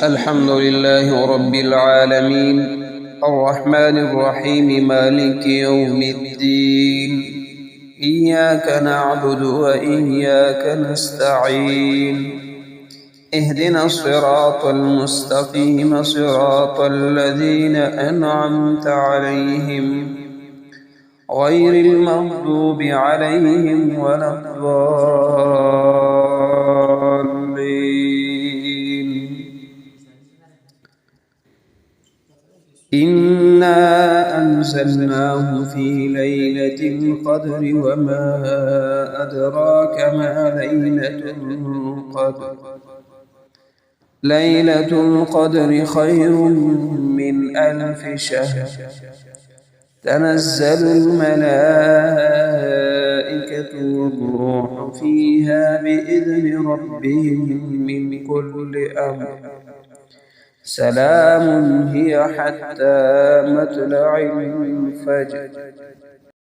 الحمد لله رب العالمين الرحمن الرحيم مالك يوم الدين إياك نعبد وإياك نستعين اهدنا الصراط المستقيم صراط الذين أنعمت عليهم غير المغضوب عليهم ولا الضالين. إنا أنزلناه في ليلة القدر وما أدراك ما ليلة القدر. ليلة القدر خير من 1000 شهر. تنزل الملائكة والروح فيها بإذن ربهم من كل أمر. سلام هي حتى مطلع الفجر.